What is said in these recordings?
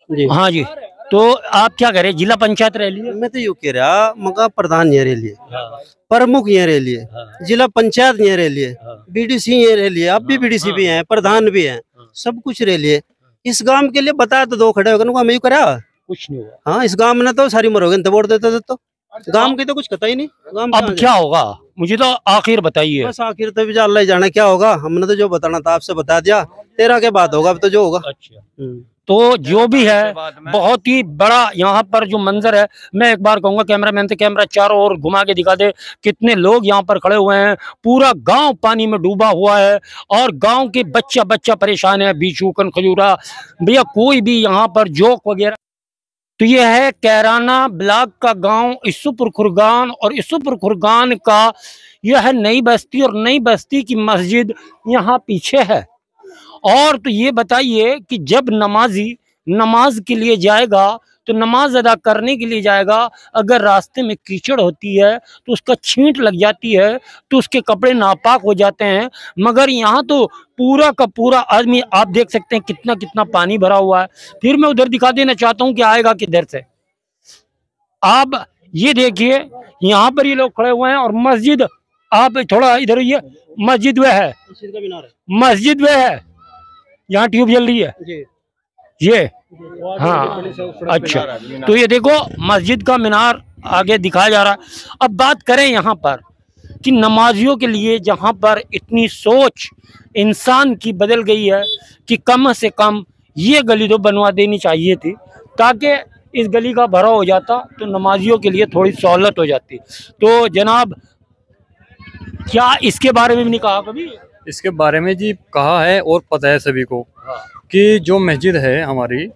जी हाँ जी। तो आप क्या करें, जिला पंचायत रह लिए? मैं तो यूँ कह रहा मगा प्रधान ये रह लिए, हाँ, प्रमुख ये रह लिए, हाँ, जिला पंचायत ये रह लिए, हाँ, बीडीसी ये रह लिए, अब भी हाँ, बीडीसी हाँ, भी हैं, प्रधान भी हैं, हाँ। सब कुछ रह लिए। इस गांव के लिए बता तो दो खड़े होकर हम यूँ करा। कुछ नहीं हुआ। हाँ इस गांव में ना तो सारी मरोगे तो वोट देते तो गांव की तो कुछ पता ही नहीं। गांव अब कहाँ क्या जाए? होगा, मुझे तो आखिर बताइए। बस आखिर तो भी अल्लाह ही जाने क्या होगा। हमने तो जो बताना था आपसे बता दिया, तेरा के बाद होगा अब तो जो होगा। अच्छा, तो जो भी है बहुत ही बड़ा यहाँ पर जो मंजर है, मैं एक बार कहूंगा कैमरामैन से कैमरा चारों ओर घुमा के दिखा दे, कितने लोग यहाँ पर खड़े हुए हैं। पूरा गांव पानी में डूबा हुआ है और गांव के बच्चा बच्चा परेशान है, बीचूकन खजूरा भैया कोई भी यहाँ पर जोक वगैरह। तो ये है कैराना ब्लॉक का गांव इसुपुर खुरगान, और इसुपुर खुरगान का यह है नई बस्ती, और नई बस्ती की मस्जिद यहाँ पीछे है। और तो ये बताइए कि जब नमाजी नमाज के लिए जाएगा, तो नमाज अदा करने के लिए जाएगा, अगर रास्ते में कीचड़ होती है तो उसका छींट लग जाती है, तो उसके कपड़े नापाक हो जाते हैं। मगर यहाँ तो पूरा का पूरा आदमी, आप देख सकते हैं कितना कितना पानी भरा हुआ है। फिर मैं उधर दिखा देना चाहता हूँ कि आएगा किधर से। आप ये देखिए यहाँ पर ये लोग खड़े हुए हैं, और मस्जिद, आप थोड़ा इधर, ये मस्जिद वह है, मस्जिद वह है, यहाँ ट्यूब जल रही है जी ये। हाँ अच्छा, तो ये देखो मस्जिद का मीनार आगे दिखाया जा रहा है। अब बात करें यहाँ पर कि नमाजियों के लिए जहाँ पर इतनी सोच इंसान की बदल गई है कि कम से कम ये गली तो बनवा देनी चाहिए थी, ताकि इस गली का भरा हो जाता तो नमाजियों के लिए थोड़ी सहूलत हो जाती। तो जनाब, क्या इसके बारे में भी नहीं कहा कभी? इसके बारे में जी कहा है और पता है सभी को कि जो मस्जिद है हमारी,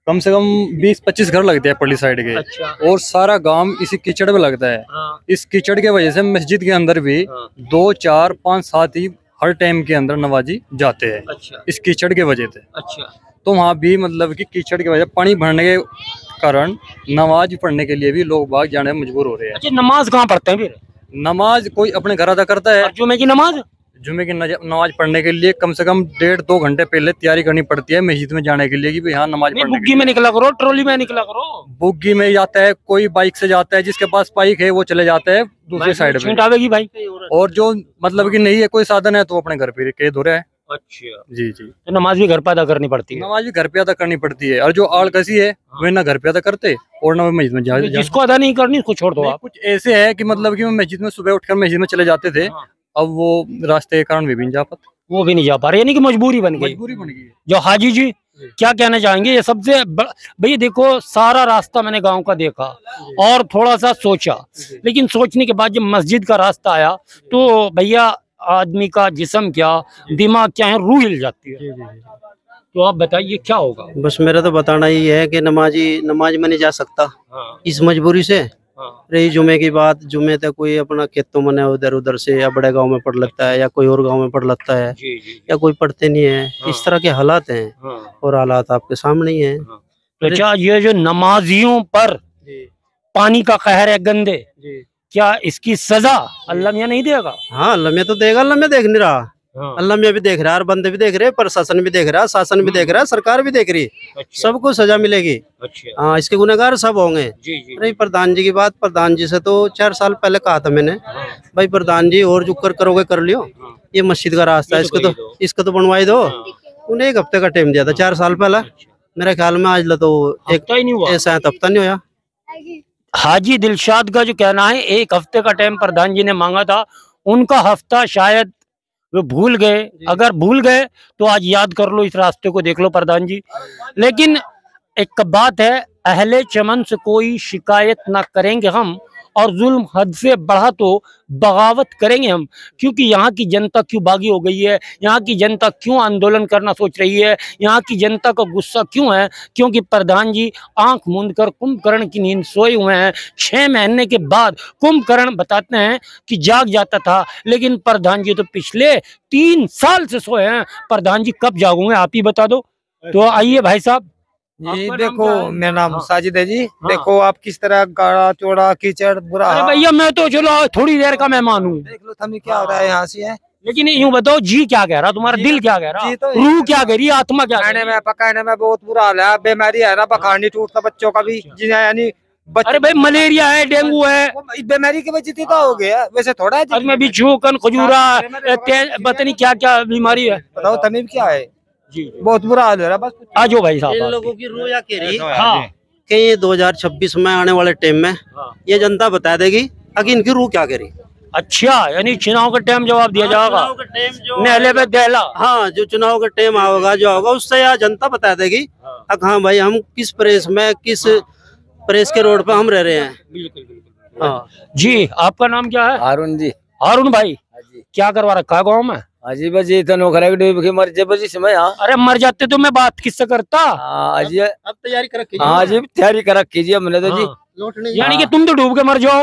कम से कम 20-25 घर लगते हैं पल्ली साइड के। अच्छा। और सारा गांव इसी कीचड़ में लगता है। हाँ। इस कीचड़ के वजह से मस्जिद के अंदर भी हाँ। 2, 4, 5, 7 ही हर टाइम के अंदर नमाजी जाते हैं। अच्छा। इस कीचड़ के वजह से। अच्छा। तो वहाँ भी मतलब कि कीचड़ की वजह पानी भरने के कारण नमाज पढ़ने के लिए भी लोग बाग जाने में मजबूर हो रहे हैं। अच्छा, नमाज कहाँ पढ़ते हैं फिर? नमाज कोई अपने घर अदा करता है। और जुमे की नमाज? जुमे की नमाज पढ़ने के लिए कम से कम 1.5-2 घंटे पहले तैयारी करनी पड़ती है मस्जिद में जाने के लिए कि यहाँ नमाज पढ़ने। बुग्गी में निकला करो, ट्रॉली में निकला करो। बुग्गी में जाता है, कोई बाइक से जाता है, जिसके पास बाइक है वो चले जाता है दूसरी साइड पे। आवेगी भाई। और जो मतलब कि नहीं है कोई साधन है तो अपने घर पे कैद हो रहा है। अच्छा जी जी, तो नमाज भी घर पे अदा करनी पड़ती है? नमाज भी घर पे अदा करनी पड़ती है। और जो आलकसी है वे ना घर पे अदा करते और ना मस्जिद में जाते। जिसको अदा नहीं करनी उसको छोड़ दो आप। कुछ ऐसे है कि मतलब कि मस्जिद में सुबह उठकर मस्जिद में चले जाते थे, अब वो रास्ते के कारण वे भी नहीं जा पाते। वो भी नहीं जा पा रहे, यानी कि मजबूरी बन गई। मजबूरी बन गई। जो हाजी जी क्या कहना चाहेंगे? ये सबसे भैया देखो, सारा रास्ता मैंने गांव का देखा और थोड़ा सा सोचा, लेकिन सोचने के बाद जब मस्जिद का रास्ता आया तो भैया आदमी का जिस्म क्या, दिमाग क्या है, रूह हिल जाती है। तो आप बताइए क्या होगा? बस मेरा तो बताना ही है कि नमाज में नहीं जा सकता इस मजबूरी से। रही जुमे की बात, जुमे तक कोई अपना खेतों में उधर उधर से या बड़े गांव में पढ़ लगता है या कोई और गांव में पढ़ लगता है, या कोई पढ़ते नहीं है। इस तरह के हालात हैं और हालात आपके सामने ही है। तो अच्छा, ये जो नमाजियों पर पानी का कहर है गंदे, क्या इसकी सजा अल्लाह मियां नहीं देगा? हाँ अल्लाह मियां तो देगा। अल्लाह मियां देख नहीं रहा? अल्लाह मियां भी देख रहा है और बंदे भी देख रहे हैं, प्रशासन भी देख रहा है, शासन भी देख रहा है, सरकार भी देख रही है। सबको सजा मिलेगी। हाँ इसके गुनहगार सब होंगे। रही प्रधान जी की बात, प्रधान जी से तो 4 साल पहले कहा था मैंने, भाई प्रधान जी और जो करोगे कर लियो, ये मस्जिद का रास्ता है इसको तो बनवाई दो। उन्हें 1 हफ्ते का टाइम दिया था 4 साल पहले। मेरे ख्याल में आज तो एक ऐसा हफ्ता नहीं हुआ। हाजी दिलशाद का जो कहना है 1 हफ्ते का टाइम प्रधान जी ने मांगा था, उनका हफ्ता शायद वो भूल गए। अगर भूल गए तो आज याद कर लो, इस रास्ते को देख लो प्रधान जी। लेकिन एक बात है, अहले चमन से कोई शिकायत ना करेंगे हम, और जुल्म हद से बढ़ा तो बगावत करेंगे हम। क्योंकि यहाँ की जनता क्यों बागी हो गई है, यहाँ की जनता क्यों आंदोलन करना सोच रही है, यहाँ की जनता का गुस्सा क्यों है? क्योंकि प्रधान जी आंख मूंद कर कुंभकर्ण की नींद सोए हुए हैं। 6 महीने के बाद कुंभकर्ण बताते हैं कि जाग जाता था, लेकिन प्रधान जी तो पिछले 3 साल से सोए हैं। प्रधान जी कब जागोगे आप ही बता दो। तो आइए भाई साहब जी देखो, मेरा नाम साजिद है जी। देखो आप किस तरह गाड़ा चौड़ा कीचड़ बुरा। अरे भैया मैं तो चलो थोड़ी देर का मेहमान हूँ। देख लो थमी क्या हो रहा है यहाँ से है। लेकिन यूं बताओ, जी क्या कह रहा, तुम्हारा दिल क्या कह रहा, जी तो रूह क्या कह रही है, आत्मा क्या कह कहने रही है? में पकाने में बहुत बुरा हाल है। बीमारी है ना, बुखार नहीं टूटता बच्चों का भी, यानी अरे भाई मलेरिया है, डेंगू है, बीमारी की वजह से तो हो गया, वैसे थोड़ा है। में बिच्छू कन खजूरा, पता नहीं क्या क्या बीमारी है। बताओ तमीम क्या है, जी बहुत बुरा हाल हो रहा है। बस आ जाओ भाई साहब। इन लोगों की रूह या कह रही हाँ कि ये 2026 में आने वाले टाइम में ये जनता बता देगी कि इनकी रूह क्या करी। अच्छा, यानी चुनाव का टाइम जवाब दिया जाएगा, चुनाव का टाइम जो नेहले पे दहला। हाँ, जो चुनाव का टाइम होगा जो होगा उससे यह जनता बता देगी हाँ भाई हम किस प्रेस में, किस प्रेस के रोड पे हम रह रहे हैं। बिल्कुल। हाँ जी, आपका नाम क्या है? हारून जी। हारून भाई, हाँ जी। क्या करवा रखा है गाँव में? हाजी बजी तो नौकरी की डूब के मर जे बजी समय। हाँ अरे मर जाते तो मैं बात किससे करता? हाजी, अब तैयारी कर रखी हाँ जी तैयारी कर कीजिए हमने तो जी। हाँ। लौटने यानी कि तुम तो डूब के मर जाओ,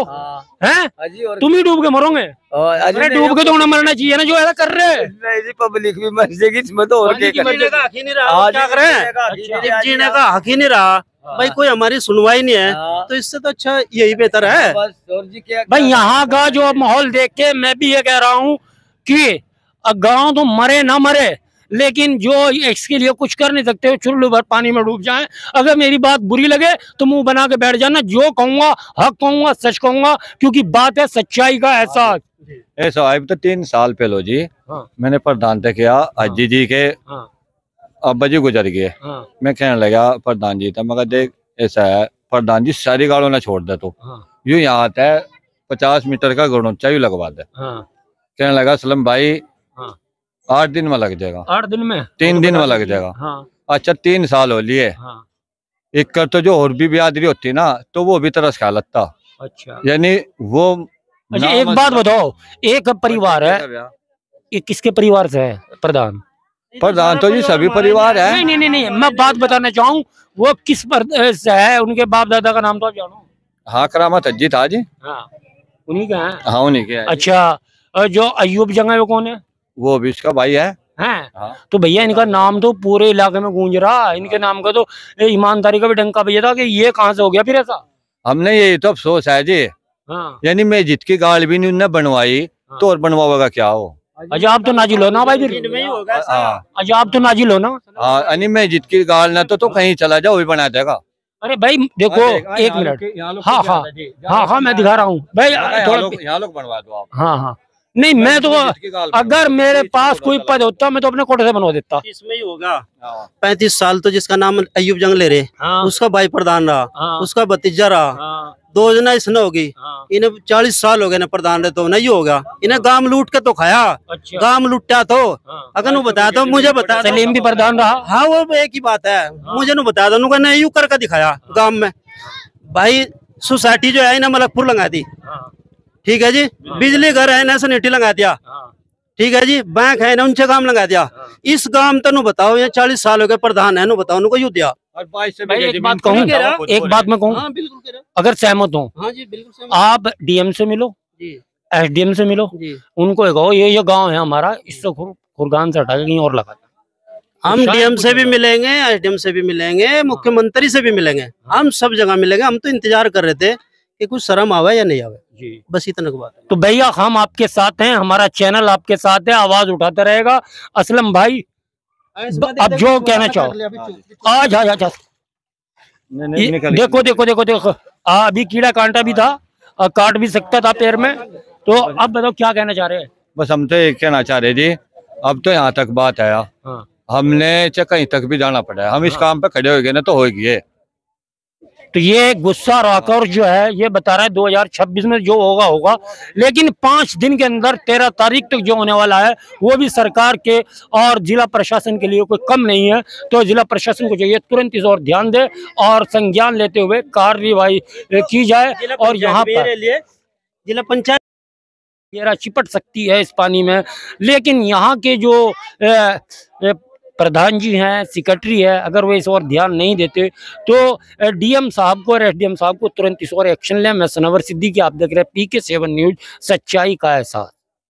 हैं? हाजी और तुम ही डूब के मरोगे। अरे डूब के तो उन्हें मरना चाहिए ना जो ऐसा कर रहे हैं। नहीं जी, पब्लिक भी मर जाएगी इसमें तो और जीने का हक ही नहीं रहा, हाँ क्या जी, करें, जीने का हक ही नहीं रहा भाई, कोई हमारी सुनवाई नहीं है, तो इससे तो अच्छा यही बेहतर है। बस और जी क्या भाई यहाँ का जो माहौल देख के मैं भी ये कह रहा हूँ कि गांव तो मरे ना मरे, लेकिन जो इसके लिए कुछ कर नहीं सकते, चुल्लू भर पानी में डूब जाए। अगर मेरी बात बुरी लगे तो मुंह बना के बैठ जाना, जो कहूंगा हक कहूंगा, सच कहूंगा, क्योंकि बात है सच्चाई का एहसास। ऐसा है तो 3 साल पहले जी हाँ। मैंने प्रधान तक किया, अज्जी जी के हाँ। अब्बा जी गुजर गए। हाँ। मैं कहने लगा प्रधान जी था, मगर देख ऐसा है प्रधान जी सारी गाड़ियों ना छोड़ दे तो हाँ। यूं यहाँ आता है 50 मीटर का गणोचा यूं लगवा दे। हाँ। कहने लगा सलम भाई हाँ। 8 दिन में लग जाएगा, 8 दिन में, 3 दिन में लग जाएगा। हाँ। अच्छा 3 साल हो लिए। हाँ। एक कर तो जो और भी बिरादरी होती ना तो वो भी तरस खा लगता, अच्छा, यानी वो अच्छा एक बात बताओ, एक परिवार है, ये किसके परिवार से है प्रधान? प्रधान तो जी सभी परिवार है। नहीं, मैं बात बताना चाहूँ, वो किस पर से है, उनके बाप दादा का नाम तो आप जानो? हाँ करामत अज्जी था जी। हाँ, उन्हीं का है। हाँ उन्हीं के है। अच्छा, और जो अयूब जंग है वो कौन है? वो भी इसका भाई है। हैं? हाँ। तो भैया इनका नाम तो पूरे इलाके में गूंज रहा, इनके नाम का तो ईमानदारी का भी डंका भैया था कि ये कहाँ से हो गया फिर ऐसा। हमने यही तो अफसोस है जी, हाँ। यानी मस्जिद की गाड़ भी नहीं उनने बनवाई तो और बनवाओगा क्या हो। अच्छा आप तो नाजिल हो ना भाई फिर। हाँ अच्छा आप तो नाजिल हो ना। हाँ, यानी मस्जिद की गाड़ ना तो कहीं चला जाओ वही बना देगा। अरे भाई देखो, एक मिनट, हाँ हाँ हाँ हाँ मैं दिखा रहा हूँ भाई, थोड़ा, यहाँ लोग बनवा दो आप। हाँ हाँ नहीं मैं तो, अगर मेरे पास कोई पद होता मैं तो अपने कोटे से बनवा देता। इसमें ही होगा 35 साल तो जिसका नाम अयूब जंग ले रहे, हाँ। उसका भाई प्रधान रहा, हाँ। उसका भतीजा रहा, हाँ। 2 जना इसने होगी, हाँ। इन्हें 40 साल हो गए ना प्रधान रहे, तो नहीं होगा, इन्हें गांव लूट के तो खाया। अच्छा। गांव लूटा तो अगर नु बता दो, मुझे बता दो। सलीम भी प्रधान रहा। हाँ वो एक ही बात है, मुझे नु बता दो, नु कहना यूं करके दिखाया गांव में। भाई सोसाइटी जो है इन्हें मलकपुर लगा दी, ठीक है जी, बिजली घर है इन्हें सनेटी लगा दिया, ठीक है जी, बैंक है ना उनसे काम लगा दिया। इस गांव तो नु बताओ, ये 40 साल हो गए प्रधान है, नु बताओ नु को युद्ध दिया। भाई एक बात कहूँ, एक बात मैं कहूँ, हाँ बिल्कुल कह रहा, अगर सहमत हो, हाँ जी बिल्कुल सहमत। आप डीएम से मिलो, जी एसडीएम से मिलो, जी, उनको कहो ये गांव है हमारा, इससे खुरगान से हटा के कहीं और लगा दो। हम शायद डीएम कुछ से भी होगा। मिलेंगे, एसडीएम से भी मिलेंगे, मुख्यमंत्री से भी मिलेंगे, हम सब जगह मिलेंगे। हम तो इंतजार कर रहे थे कि कुछ शर्म आवे या नहीं आवे, जी। बस इतना की बात है। तो भैया हम आपके साथ हैं, हमारा चैनल आपके साथ है, आवाज उठाता रहेगा। असलम भाई अब जो कहना चाहो, आज आ जा। देखो देखो देखो देखो, अभी कीड़ा कांटा भी था, काट भी सकता था पैर में। तो अब बताओ क्या कहना चाह रहे हैं? बस हम तो एक कहना चाह रहे जी, अब तो यहाँ तक बात आया, हाँ। हमने चाहे कहीं तक भी जाना पड़ा है, हम इस काम पे खड़े हो गए ना तो हो गए। तो ये गुस्सा राकर जो है ये बता रहा है 2026 में जो होगा होगा, लेकिन 5 दिन के अंदर 13 तारीख तक जो होने वाला है वो भी सरकार के और जिला प्रशासन के लिए कोई कम नहीं है। तो जिला प्रशासन को चाहिए तुरंत इस और ध्यान दे और संज्ञान लेते हुए कार्यवाही की जाए। और यहाँ पर जिला पंचायत घेरा चिपट सकती है इस पानी में, लेकिन यहाँ के जो प्रधान जी हैं, सेक्रेटरी है, अगर वो इस और ध्यान नहीं देते तो डीएम साहब को और एसडीएम साहब को तुरंत इस और एक्शन लें। मैं सनवर सिद्दीकी, आप देख रहे हैं PK7 न्यूज, सच्चाई का एहसास।